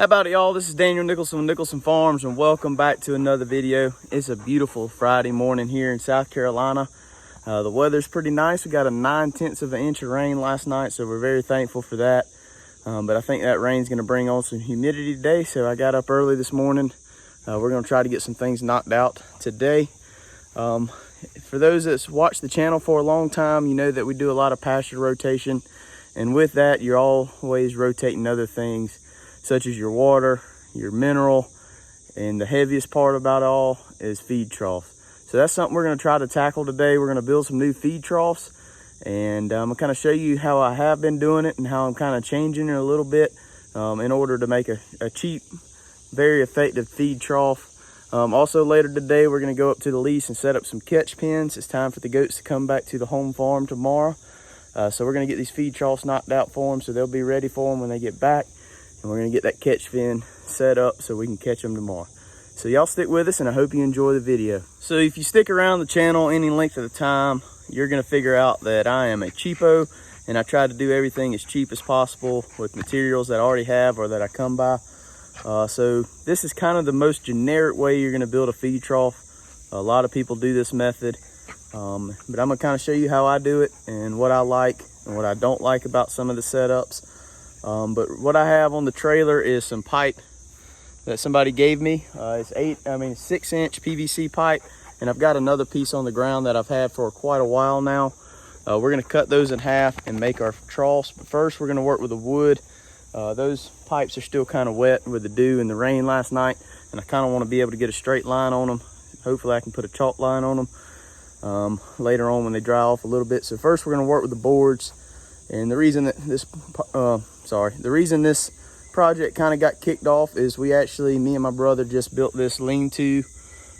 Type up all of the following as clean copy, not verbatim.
How about it, y'all? This is Daniel Nicholson with Nicholson Farms, and welcome back to another video. It's a beautiful Friday morning here in South Carolina. The weather's pretty nice. We got a 9/10 of an inch of rain last night, so we're very thankful for that. But I think that rain's going to bring on some humidity today, so I got up early this morning. We're going to try to get some things knocked out today. For those that's watched the channel for a long time, you know that we do a lot of pasture rotation, and with that, you're always rotating other things, such as your water, your mineral, and the heaviest part about all is feed troughs. So that's something we're going to try to tackle today. We're going to build some new feed troughs, and I'm going to kind of show you how I have been doing it and how I'm kind of changing it a little bit in order to make a cheap, very effective feed trough. Also later today, we're going to go up to the lease and set up some catch pens. It's time for the goats to come back to the home farm tomorrow. So we're going to get these feed troughs knocked out for them so they'll be ready for them when they get back. And we're going to get that catch fin set up so we can catch them tomorrow. So y'all stick with us, and I hope you enjoy the video. So if you stick around the channel any length of the time, you're going to figure out that I am a cheapo, and I try to do everything as cheap as possible with materials that I already have or that I come by. So this is kind of the most generic way you're going to build a feed trough. A lot of people do this method, but I'm going to kind of show you how I do it and what I like and what I don't like about some of the setups. But what I have on the trailer is some pipe that somebody gave me. It's 6-inch PVC pipe, and I've got another piece on the ground that I've had for quite a while now. We're going to cut those in half and make our troughs, but first we're going to work with the wood. Those pipes are still kind of wet with the dew and the rain last night, and I kind of want to be able to get a straight line on them. Hopefully I can put a chalk line on them later on when they dry off a little bit. So first we're going to work with the boards, and the reason that this project kind of got kicked off is me and my brother just built this lean-to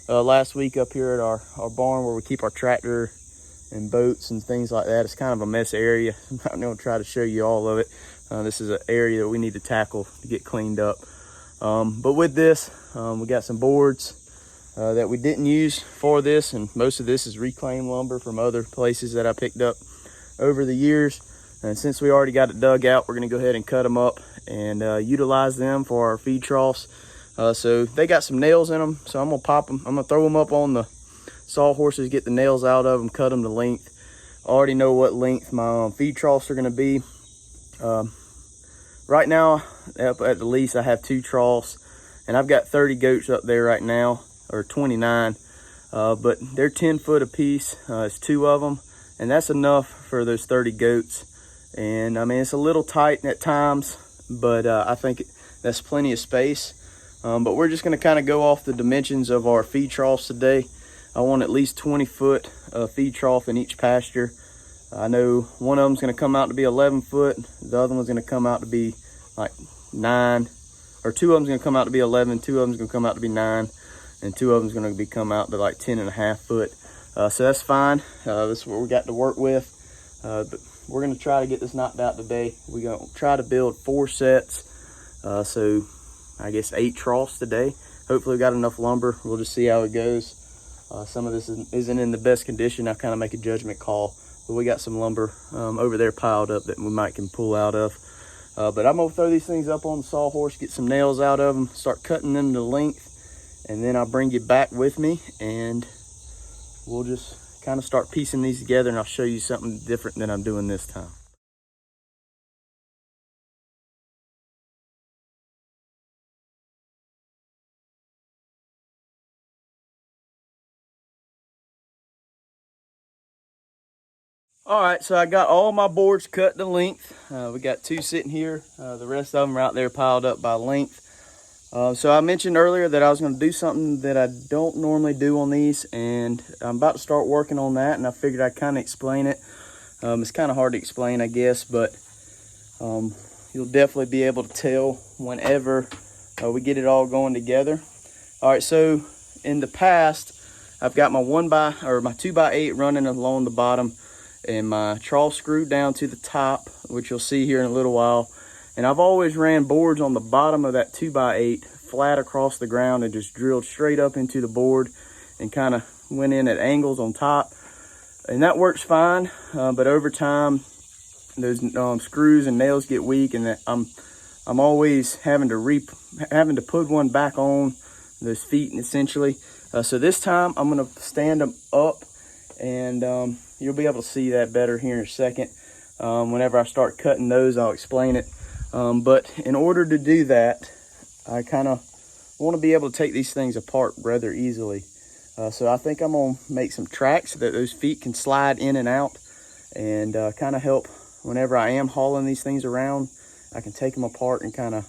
last week up here at our barn where we keep our tractor and boats and things like that. It's kind of a mess area. I'm not going to try to show you all of it. This is an area that we need to tackle to get cleaned up. But with this, we got some boards that we didn't use for this, and most of this is reclaimed lumber from other places that I picked up over the years. And since we already got it dug out, we're going to go ahead and cut them up and utilize them for our feed troughs. So they got some nails in them, so I'm going to pop them. I'm going to throw them up on the sawhorses, get the nails out of them, cut them to length. I already know what length my feed troughs are going to be. Right now, up at the lease, I have 2 troughs, and I've got 30 goats up there right now, or 29, but they're 10 foot apiece. It's 2 of them, and that's enough for those 30 goats. And I mean, it's a little tight at times, but I think that's plenty of space. But we're just going to kind of go off the dimensions of our feed troughs today. I want at least 20 foot feed trough in each pasture. I know one of them's going to come out to be 11 foot. The other one's going to come out to be like 9, or 2 of them's going to come out to be 11. 2 of them's going to come out to be 9, and 2 of them's going to come out to like 10.5 foot. So that's fine. This is what we got to work with. But we're going to try to get this knocked out today. We're going to try to build 4 sets. So I guess 8 troughs today. Hopefully we got enough lumber. We'll just see how it goes. Some of this isn't in the best condition. I kind of make a judgment call. But we got some lumber over there piled up that we might can pull out of. But I'm going to throw these things up on the sawhorse, get some nails out of them, start cutting them to length, and then I'll bring you back with me, and we'll just kind of start piecing these together, and I'll show you something different than I'm doing this time. All right, so I got all my boards cut to length. We got 2 sitting here. The rest of them are out there piled up by length. So I mentioned earlier that I was going to do something that I don't normally do on these, and I'm about to start working on that, and I figured I'd kind of explain it. It's kind of hard to explain, I guess, but you'll definitely be able to tell whenever we get it all going together. All right, so in the past, I've got my 2x8 running along the bottom, and my trough screwed down to the top, which you'll see here in a little while. And I've always ran boards on the bottom of that 2x8 flat across the ground and just drilled straight up into the board and kind of went in at angles on top. And that works fine, but over time, those screws and nails get weak, and I'm I'm always having to put one back on those feet, essentially. So this time I'm gonna stand them up, and you'll be able to see that better here in a second. Whenever I start cutting those, I'll explain it. But in order to do that, I kind of want to be able to take these things apart rather easily. So I think I'm gonna make some tracks so that those feet can slide in and out, and kind of help whenever I am hauling these things around. I can take them apart and kind of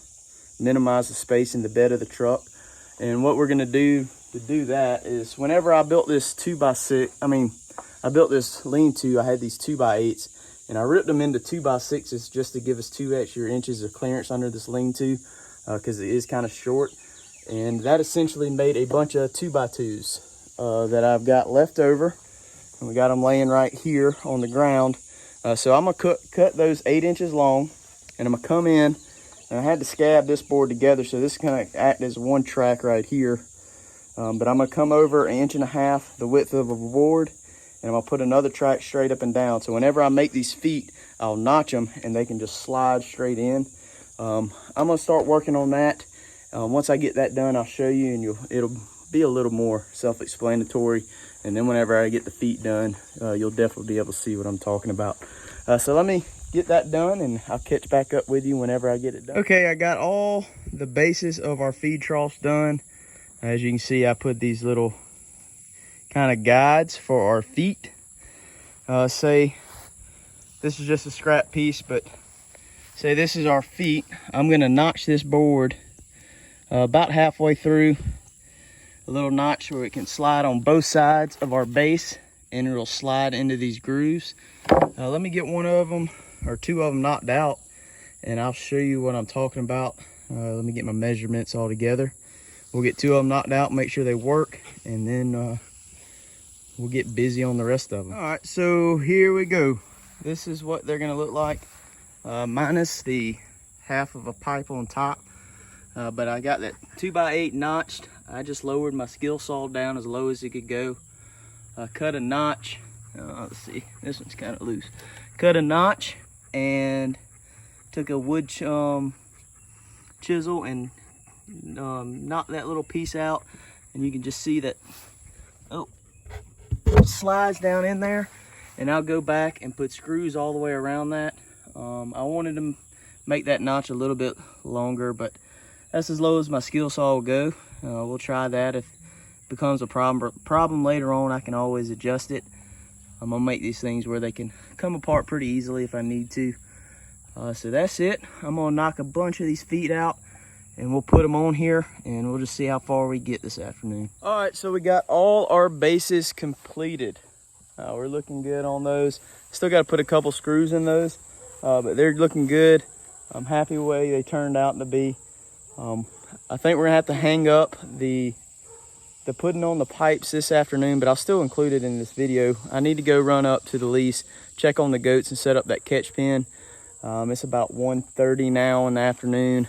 minimize the space in the bed of the truck. And what we're gonna do to do that is, whenever I built this 2x6, I built this lean-to, I had these 2x8s, and I ripped them into 2x6s just to give us 2 extra inches of clearance under this lean-to, because it is kind of short. And that essentially made a bunch of 2x2s that I've got left over, and we got them laying right here on the ground. So I'm gonna cut those 8 inches long, and I'm gonna come in, and I had to scab this board together, so this is gonna act as one track right here. But I'm gonna come over 1.5 inches the width of a board, and I'm gonna put another track straight up and down. So whenever I make these feet, I'll notch them and they can just slide straight in. I'm gonna start working on that. Once I get that done, I'll show you, and it'll be a little more self-explanatory. And then whenever I get the feet done, you'll definitely be able to see what I'm talking about. So let me get that done, and I'll catch back up with you whenever I get it done. Okay, I got all the bases of our feed troughs done. As you can see, I put these little kind of guides for our feet. Say this is just a scrap piece, but say this is our feet. I'm gonna notch this board about halfway through, a little notch where it can slide on both sides of our base, and it'll slide into these grooves. Let me get one of them or 2 of them knocked out, and I'll show you what I'm talking about. Let me get my measurements all together. We'll get 2 of them knocked out, make sure they work, and then we'll get busy on the rest of them. All right, so here we go. This is what they're gonna look like, minus the half of a pipe on top. But I got that 2x8 notched. I just lowered my skill saw down as low as it could go. Cut a notch. Let's see, this one's kind of loose. Cut a notch and took a wood chisel and knock that little piece out, and you can just see that slides down in there. And I'll go back and put screws all the way around that. I wanted to make that notch a little bit longer, but that's as low as my skill saw will go. We'll try that. If it becomes a problem later on, I can always adjust it. I'm gonna make these things where they can come apart pretty easily if I need to. So that's it. I'm gonna knock a bunch of these feet out, and we'll put them on here, and we'll just see how far we get this afternoon. All right, so we got all our bases completed. We're looking good on those. Still got to put a couple screws in those, but they're looking good. I'm happy with the way they turned out to be. I think we're gonna have to hang up the putting on the pipes this afternoon, but I'll still include it in this video. I need to go run up to the lease, check on the goats, and set up that catch pen. It's about 1:30 now in the afternoon.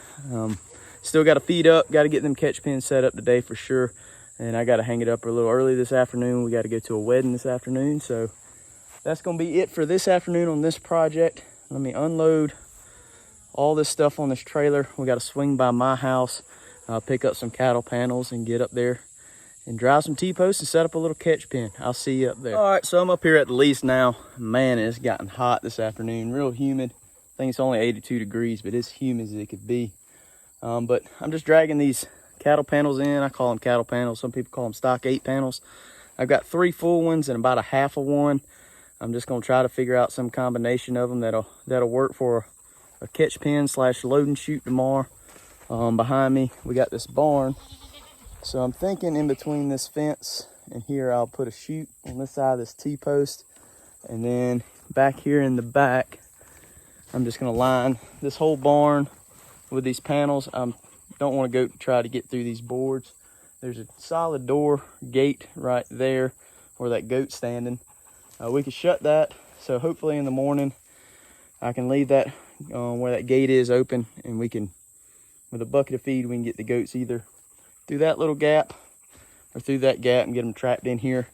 Still got to feed up, got to get them catch pens set up today for sure. And I got to hang it up a little early this afternoon. We got to go to a wedding this afternoon. So that's going to be it for this afternoon on this project. Let me unload all this stuff on this trailer. We got to swing by my house, pick up some cattle panels, and get up there and drive some T-posts and set up a little catch pen. I'll see you up there. All right, so I'm up here at the lease now. Man, it's gotten hot this afternoon, real humid. I think it's only 82 degrees, but it's humid as it could be. But I'm just dragging these cattle panels in. I call them cattle panels. Some people call them stock 8 panels. I've got 3 full ones and about a half of one. I'm just gonna try to figure out some combination of them that'll work for a catch pen / load and shoot tomorrow. Behind me, we got this barn. So I'm thinking in between this fence and here, I'll put a chute on this side of this T-post. And then back here in the back, I'm just gonna line this whole barn with these panels. I don't want to go try to get through these boards. There's a solid door gate right there where that goat's standing. We can shut that, so hopefully in the morning I can leave that where that gate is open, and we can, with a bucket of feed, we can get the goats either through that little gap or through that gap and get them trapped in here.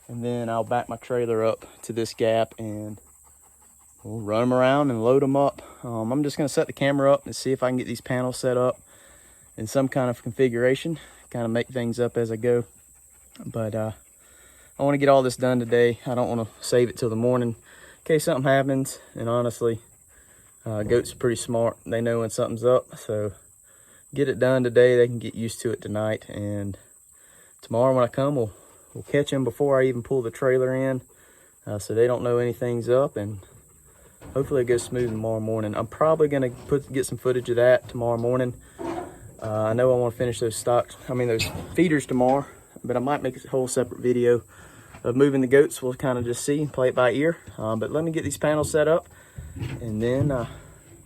And then I'll back my trailer up to this gap and we'll run them around and load them up. I'm just gonna set the camera up and see if I can get these panels set up in some kind of configuration, kind of make things up as I go. But I want to get all this done today. I don't want to save it till the morning in case something happens. And honestly, goats are pretty smart. They know when something's up, so get it done today. They can get used to it tonight, and tomorrow when I come, we'll catch them before I even pull the trailer in, so they don't know anything's up, and hopefully it goes smooth tomorrow morning. I'm probably gonna get some footage of that tomorrow morning. I know I want to finish those those feeders tomorrow, but I might make a whole separate video of moving the goats. We'll kind of just see and play it by ear. But let me get these panels set up, and then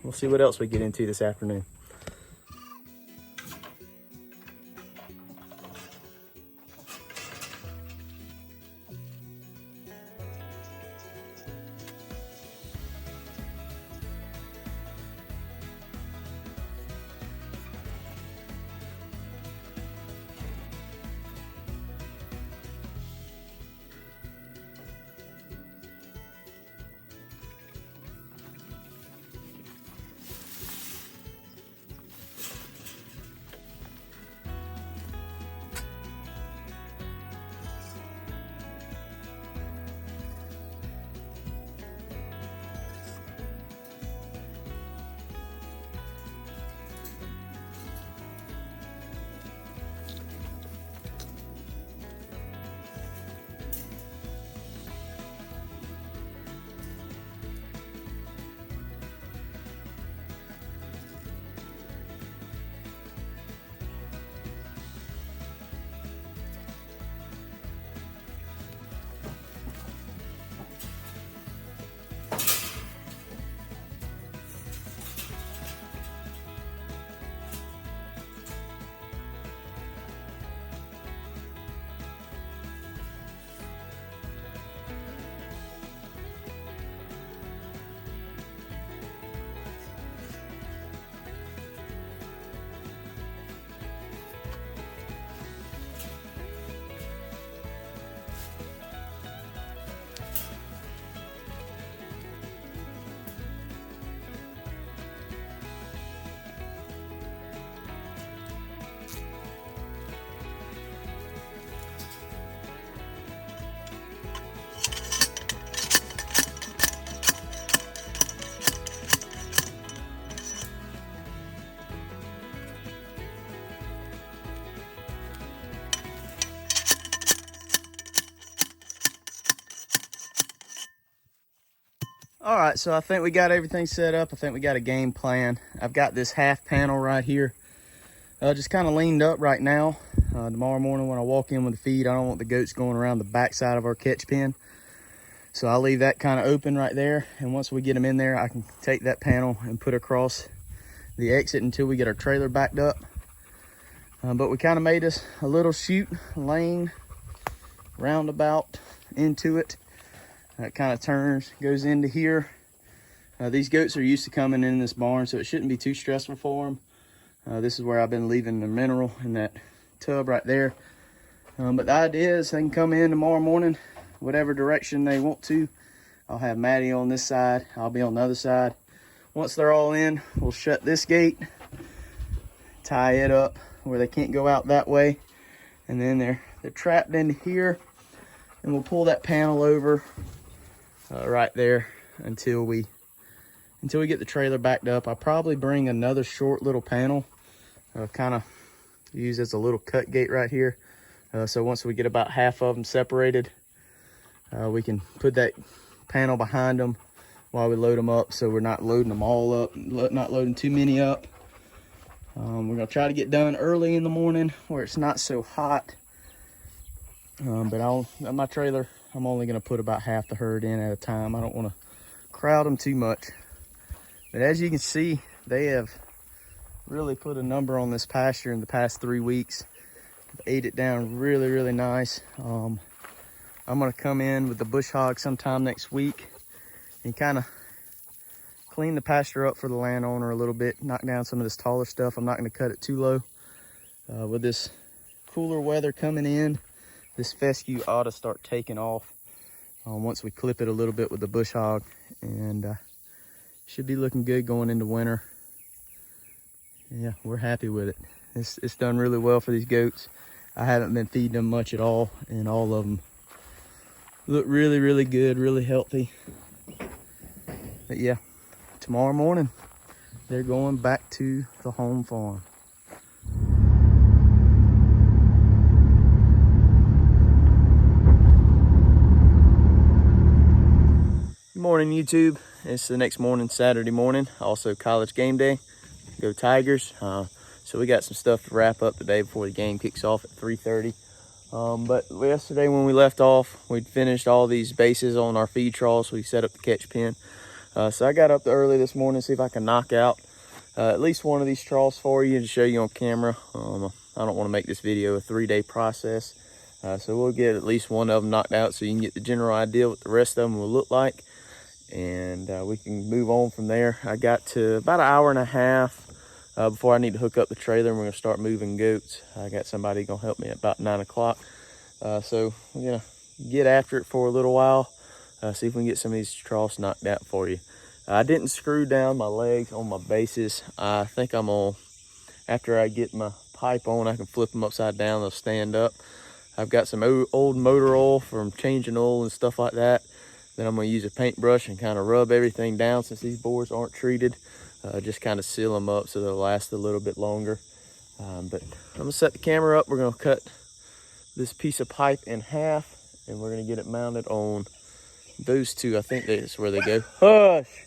we'll see what else we get into this afternoon. All right, so I think we got everything set up. I think we got a game plan. I've got this half panel right here, just kind of leaned up right now. Tomorrow morning when I walk in with the feed, I don't want the goats going around the back side of our catch pen. So I'll leave that kind of open right there. And once we get them in there, I can take that panel and put across the exit until we get our trailer backed up. But we kind of made us a little chute lane roundabout into it. It kind of turns, goes into here. These goats are used to coming in this barn, so it shouldn't be too stressful for them. This is where I've been leaving the mineral in that tub right there. But the idea is they can come in tomorrow morning, whatever direction they want to. I'll have Maddie on this side, I'll be on the other side. Once they're all in, we'll shut this gate, tie it up where they can't go out that way. And then they're trapped into here, and we'll pull that panel over right there until we get the trailer backed up. I'll probably bring another short little panel, kind of use as a little cut gate right here. So once we get about half of them separated, we can put that panel behind them while we load them up, so we're not loading them all up, not loading too many up. We're gonna try to get done early in the morning where it's not so hot. But my trailer, I'm only gonna put about half the herd in at a time. I don't wanna crowd them too much. But as you can see, they have really put a number on this pasture in the past 3 weeks. They've ate it down really, really nice. I'm gonna come in with the bush hog sometime next week and kind of clean the pasture up for the landowner a little bit, knock down some of this taller stuff. I'm not gonna cut it too low. With this cooler weather coming in, this fescue ought to start taking off once we clip it a little bit with the bush hog. and should be looking good going into winter. Yeah, we're happy with it. It's done really well for these goats. I haven't been feeding them much at all, and all of them look really, really good, really healthy. But yeah, tomorrow morning, they're going back to the home farm. Good morning, YouTube. It's the next morning, Saturday morning, also college game day. Go Tigers. So we got some stuff to wrap up today before the game kicks off at 3:30. But yesterday when we left off, we'd finished all these bases on our feed troughs. We set up the catch pen. So I got up early this morning to see if I can knock out at least one of these troughs for you to show you on camera. I don't want to make this video a 3-day process. So we'll get at least one of them knocked out so you can get the general idea what the rest of them will look like. And we can move on from there. I got to about an hour and a half before I need to hook up the trailer, and we're gonna start moving goats. I got somebody gonna help me at about 9 o'clock. So we're gonna get after it for a little while, see if we can get some of these troughs knocked out for you. I didn't screw down my legs on my bases. I think I'm gonna, after I get my pipe on, I can flip them upside down, they'll stand up. I've got some old motor oil from changing oil and stuff like that. Then I'm gonna use a paintbrush and kind of rub everything down since these boards aren't treated. Just kind of seal them up so they'll last a little bit longer. But I'm gonna set the camera up. We're gonna cut this piece of pipe in half, and we're gonna get it mounted on those two. I think that's where they go. Hush!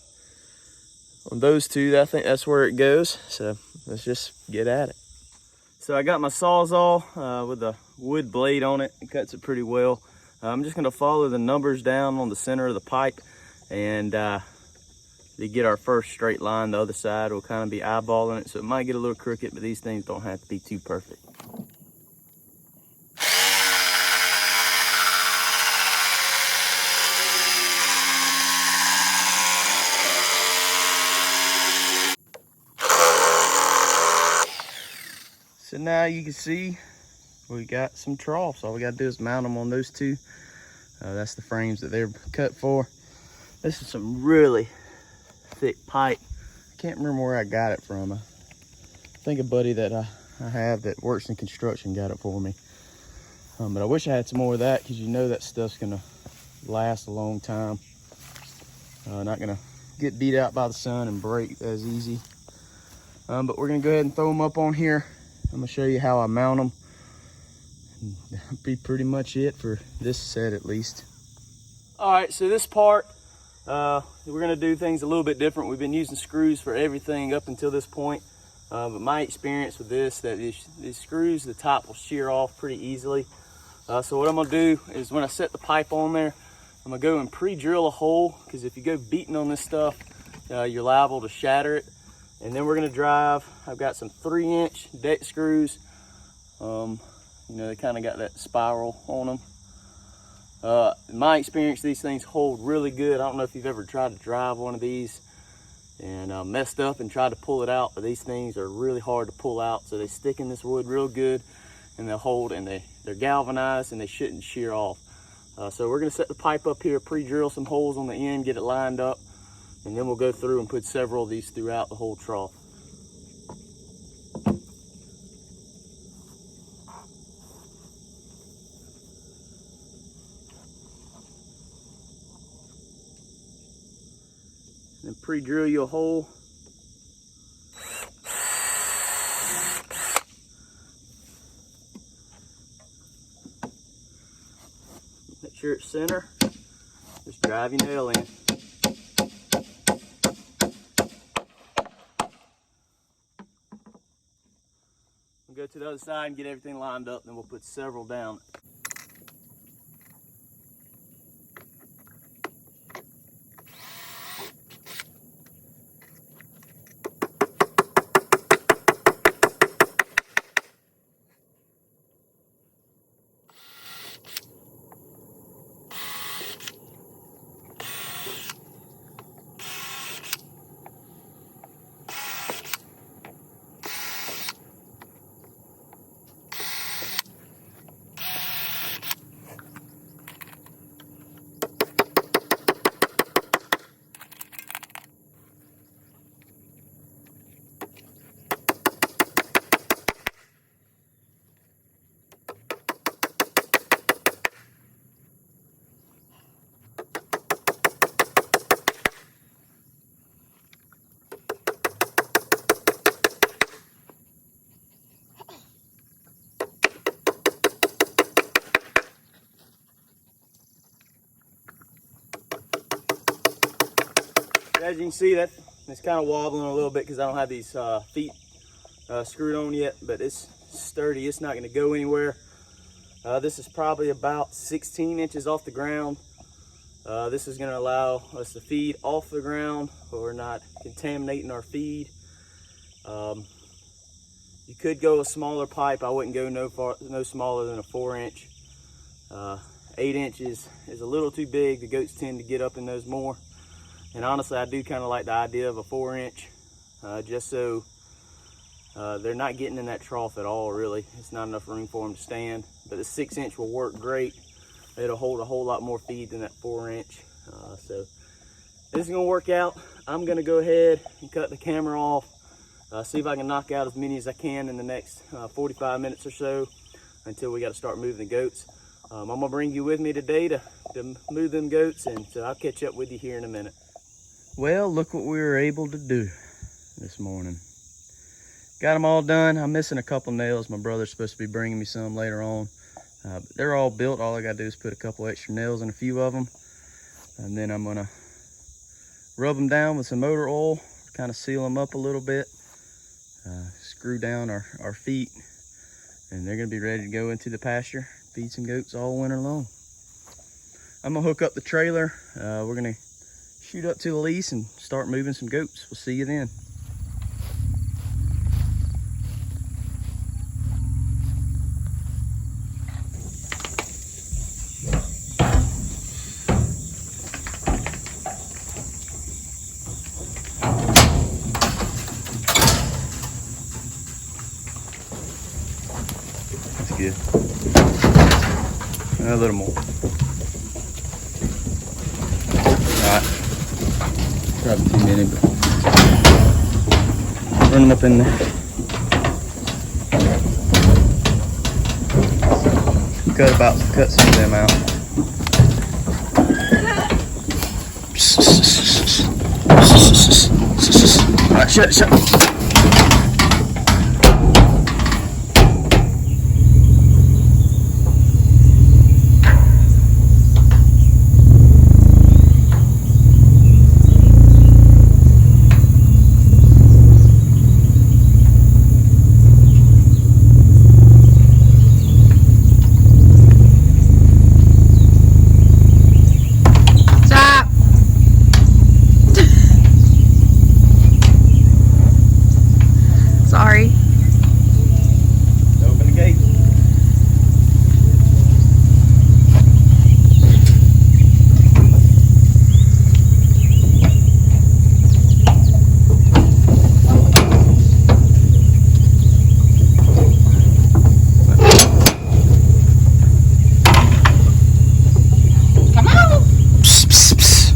On those two, I think that's where it goes. So let's just get at it. So I got my Sawzall with a wood blade on it. It cuts it pretty well. I'm just gonna follow the numbers down on the center of the pipe, and to get our first straight line. The other side will kind of be eyeballing it, so it might get a little crooked, but these things don't have to be too perfect. So now you can see we got some troughs. All we gotta do is mount them on those two. That's the frames that they're cut for. This is some really thick pipe. I can't remember where I got it from. I think a buddy that I have that works in construction got it for me. But I wish I had some more of that, because you know that stuff's gonna last a long time. Not gonna get beat out by the sun and break as easy. But we're gonna go ahead and throw them up on here. I'm gonna show you how I mount them. That'll be pretty much it for this set at least. All right, so this part, we're gonna do things a little bit different. We've been using screws for everything up until this point. But my experience with this, that these screws, the top will shear off pretty easily. So what I'm gonna do is when I set the pipe on there, I'm gonna go and pre-drill a hole, because if you go beating on this stuff, you're liable to shatter it. And then we're gonna drive, I've got some 3-inch deck screws. You know, they kind of got that spiral on them. In my experience, these things hold really good. I don't know if you've ever tried to drive one of these and messed up and tried to pull it out, but these things are really hard to pull out. So they stick in this wood real good, and they'll hold, and they're galvanized, and they shouldn't shear off. So we're gonna set the pipe up here, pre-drill some holes on the end, get it lined up, and then we'll go through and put several of these throughout the whole trough. Then pre-drill you a hole. Make sure it's center. Just drive your nail in. We'll go to the other side and get everything lined up, then we'll put several down. as you can see, that it's kind of wobbling a little bit because I don't have these feet screwed on yet, but it's sturdy. It's not going to go anywhere. This is probably about 16 inches off the ground. This is going to allow us to feed off the ground, but we're not contaminating our feed. You could go a smaller pipe. I wouldn't go no smaller than a 4-inch. 8 inches is a little too big. The goats tend to get up in those more. And honestly, I do kind of like the idea of a 4-inch, just so they're not getting in that trough at all, really. It's not enough room for them to stand. But the 6-inch will work great. It'll hold a whole lot more feed than that 4-inch. So this is gonna work out. I'm gonna go ahead and cut the camera off. See if I can knock out as many as I can in the next 45 minutes or so until we got to start moving the goats. I'm gonna bring you with me today to move them goats, and so I'll catch up with you here in a minute. Well, look what we were able to do this morning. Got them all done. I'm missing a couple nails. My brother's supposed to be bringing me some later on. But they're all built. All I gotta do is put a couple extra nails in a few of them, and then I'm gonna rub them down with some motor oil, kind of seal them up a little bit. Screw down our feet, and they're gonna be ready to go into the pasture, feed some goats all winter long. I'm gonna hook up the trailer. We're gonna shoot up to the lease and start moving some goats. We'll see you then. Good. A little more. Alright. Probably too many, but run them up in there. Cut some of them out. Alright, shut. Sorry. Open the gate. Come on. Psst, psst, psst.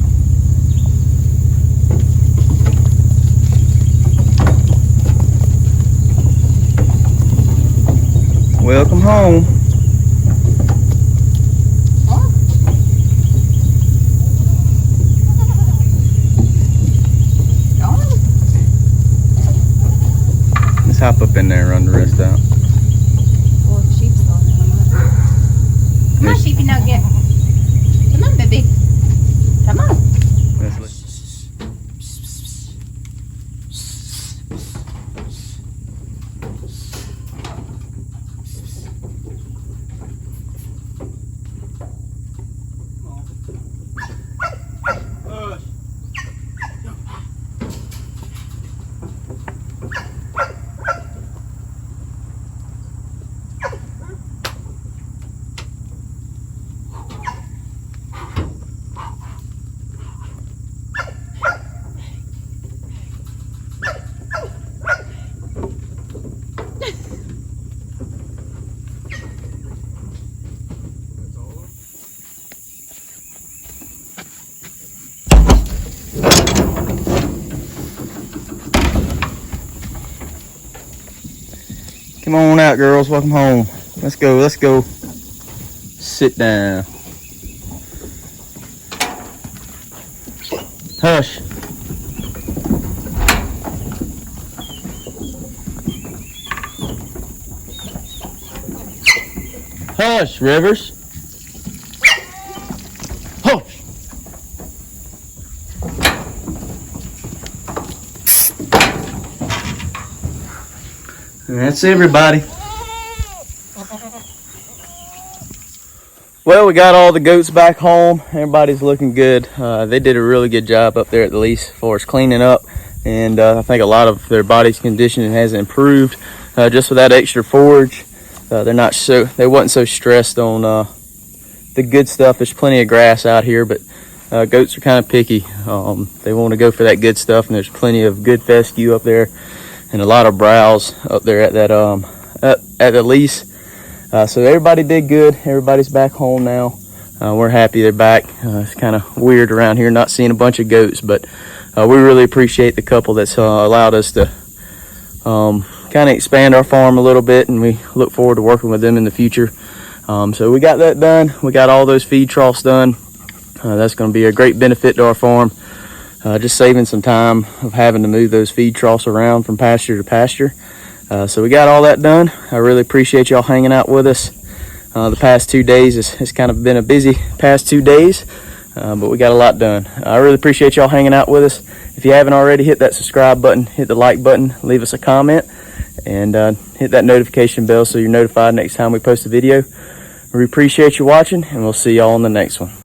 Welcome home. Let's hop up in there and run the rest out. Well, the sheep's still there. Come on, sheepy nugget. Come on, baby. Come on. Come on out, girls. Welcome home. Let's go. Let's go. Sit down. Hush. Hush, Rivers. Hush. That's everybody. Well, we got all the goats back home. Everybody's looking good. They did a really good job up there at the lease as far as cleaning up. And I think a lot of their body's conditioning has improved just with that extra forage. They wasn't so stressed on the good stuff. There's plenty of grass out here, but goats are kind of picky. They want to go for that good stuff, and there's plenty of good fescue up there and a lot of browse up there at that at the lease. So everybody did good. Everybody's back home now. We're happy they're back. It's kind of weird around here not seeing a bunch of goats, but we really appreciate the couple that's allowed us to kind of expand our farm a little bit, and we look forward to working with them in the future. So we got that done. We got all those feed troughs done. That's going to be a great benefit to our farm. Just saving some time of having to move those feed troughs around from pasture to pasture. So we got all that done. I really appreciate y'all hanging out with us. The past 2 days it's kind of been a busy past 2 days, but we got a lot done. I really appreciate y'all hanging out with us. If you haven't already, hit that subscribe button, hit the like button, leave us a comment, and hit that notification bell so you're notified next time we post a video. We appreciate you watching, and we'll see y'all on the next one.